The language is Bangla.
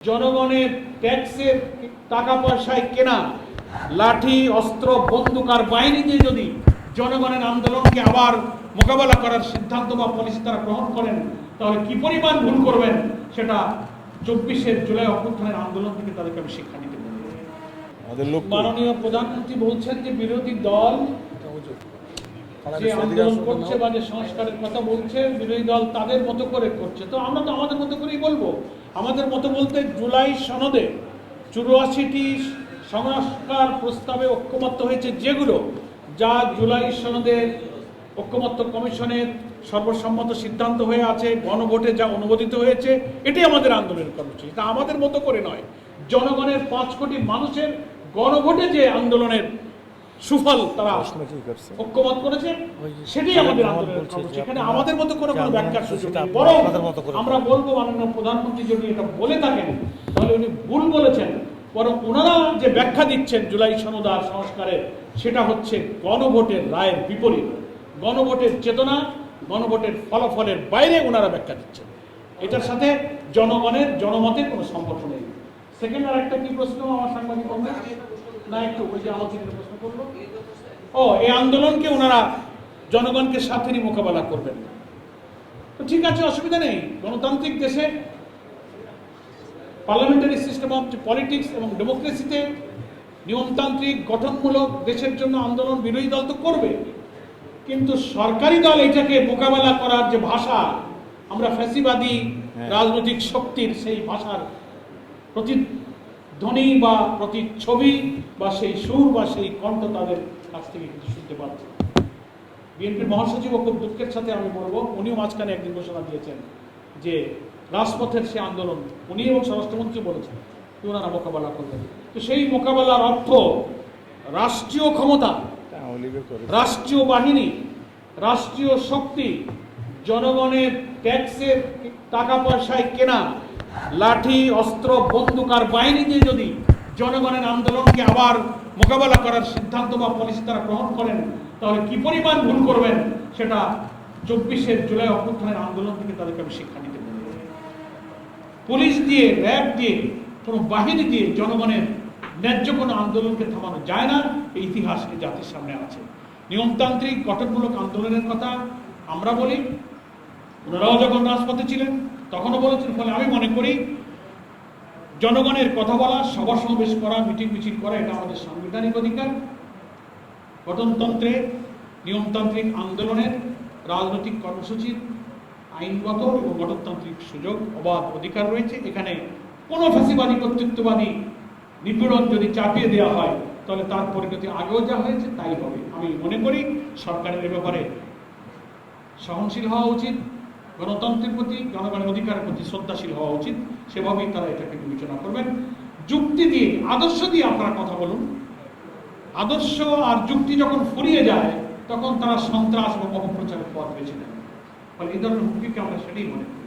জনগণের ট্যাক্সের টাকা পয়সায় কেনা লাঠি অস্ত্র বন্দুক আর বাহিনী দিয়ে যদি জনগণের আন্দোলনকে আবার মোকাবেলা করার সিদ্ধান্ত বা পলিসি তারা গ্রহণ করেন, তাহলে কি পরিমাণ ভুল করবেন সেটা 24শে জুলাই অভ্যুত্থানের আন্দোলন থেকে তাদেরকে আমি শিক্ষা দিতে পারি। মাননীয় প্রধানমন্ত্রী বলছেন যে বিরোধী দল যে আন্দোলন করছে বা যে সংস্কারের কথা বলছে, বিরোধী দল তাদের মতো করে করছে। তো আমরা তো আমাদের মতো করেই বলবো। আমাদের মতো বলতে জুলাই সনদে 84টি সংস্কার প্রস্তাবে ঐক্যমত্য হয়েছে, যেগুলো যা জুলাই সনদের ঐক্যমত্য কমিশনের সর্বসম্মত সিদ্ধান্ত হয়ে আছে, গণভোটে যা অনুমোদিত হয়েছে, এটি আমাদের আন্দোলনের কর্মসূচি। তা আমাদের মতো করে নয়, জনগণের 5 কোটি মানুষের গণভোটে যে আন্দোলনের সুফল তারা ঐক্যমত করেছে, সেটাই আমাদের আন্দোলনের কর্মসূচি। এখানে আমাদের মতো করে কোনো ব্যাখ্যার সুযোগ নেই। বরং আমরা বলবো, মাননীয় প্রধানমন্ত্রী যদি এটা বলে থাকেন তাহলে উনি ভুল বলেছেন। বরং ওনারা যে ব্যাখ্যা দিচ্ছেন জুলাই সনদ আর সংস্কারের, সেটা হচ্ছে গণভোটের রায়ের বিপরীত, গণভোটের চেতনা, গণভোটের ফলাফলের বাইরে ওনারা ব্যাখ্যা দিচ্ছেন। এটার সাথে জনমতের কোনো সম্পর্ক নেই। সেকেন্ড আর একটা কি প্রশ্ন আমার সাংবাদিক না, একটু ওই যে আলোচনা প্রশ্ন করলো, এই আন্দোলনকে ওনারা জনগণকে সাথে নিয়ে মোকাবেলা করবেন। তো ঠিক আছে, অসুবিধা নেই। গণতান্ত্রিক দেশে পার্লামেন্টারি সিস্টেম অফ পলিটিক্স এবং ডেমোক্রেসিতে নিয়মতান্ত্রিক গঠনমূলক দেশের জন্য আন্দোলন বিরোধী দল তো করবে, কিন্তু সরকারি দল এটাকে মোকাবেলা করার যে ভাষা, আমরা ফ্যাসিবাদী রাজনৈতিক শক্তির সেই ভাষার প্রতিধ্বনি বা প্রতিচ্ছবি বা সেই সুর বা সেই কণ্ঠ তাদের কাছ থেকে কিছু শুনতে পাচ্ছি। বিএনপির মহাসচিব খুব দুঃখের সাথে আমি বলবো, উনিও মাঝখানে একদিন ঘোষণা দিয়েছেন যে রাজপথের সে আন্দোলন উনি এবং স্বরাষ্ট্রমন্ত্রী বলেছেন ওনারা মোকাবেলা করবেন। তো সেই মোকাবেলার অর্থ রাষ্ট্রীয় ক্ষমতা, রাষ্ট্রীয় বাহিনী, রাষ্ট্রীয় শক্তি, জনগণের ট্যাক্সের টাকা পয়সায় কেনা লাঠি অস্ত্র বন্দুক আর বাহিনী দিয়ে যদি জনগণের আন্দোলনকে আবার মোকাবেলা করার সিদ্ধান্ত বা পলিসি তারা গ্রহণ করেন, তাহলে কি পরিমাণ ভুল করবেন সেটা 24শে জুলাই অভ্যুত্থানের আন্দোলন থেকে তাদেরকে আমি শিক্ষা দিতে পারি। পুলিশ দিয়ে, র্যাব দিয়ে, কোনো বাহিনী দিয়ে জনগণের ন্যায্য কোনো আন্দোলনকে থামানো যায় না। এই ইতিহাস এই জাতির সামনে আছে। নিয়মতান্ত্রিক গঠনমূলক আন্দোলনের কথা আমরা বলি, ওনারাও যখন রাজপথে ছিলেন তখনও বলেছেন। ফলে আমি মনে করি জনগণের কথা বলা, সভা সমাবেশ করা, মিটিং মিছিল করা, এটা আমাদের সাংবিধানিক অধিকার। গঠনতন্ত্রে নিয়মতান্ত্রিক আন্দোলনের রাজনৈতিক কর্মসূচির আইনগত এবং গণতান্ত্রিক সুযোগ অবাধ অধিকার রয়েছে। এখানে কোনো ফ্যাসিবাদী কর্তৃত্ববাদী নিপীড়ন যদি চাপিয়ে দেওয়া হয়, তাহলে তার পরিণতি আগেও যা হয়েছে তাই হবে। আমি মনে করি সরকারের এ ব্যাপারে সহনশীল হওয়া উচিত, গণতন্ত্রের প্রতি, জনগণের অধিকারের প্রতি শ্রদ্ধাশীল হওয়া উচিত। সেভাবেই তারা এটাকে বিবেচনা করবেন। যুক্তি দিয়ে, আদর্শ দিয়ে আপনারা কথা বলুন। আদর্শ আর যুক্তি যখন ফুরিয়ে যায়, তখন তারা সন্ত্রাস এবং অপপ্রচারের পথ বেছে নেন। ফলে এই ধরনের হুমকিকে আমরা সেটাই মনে করি।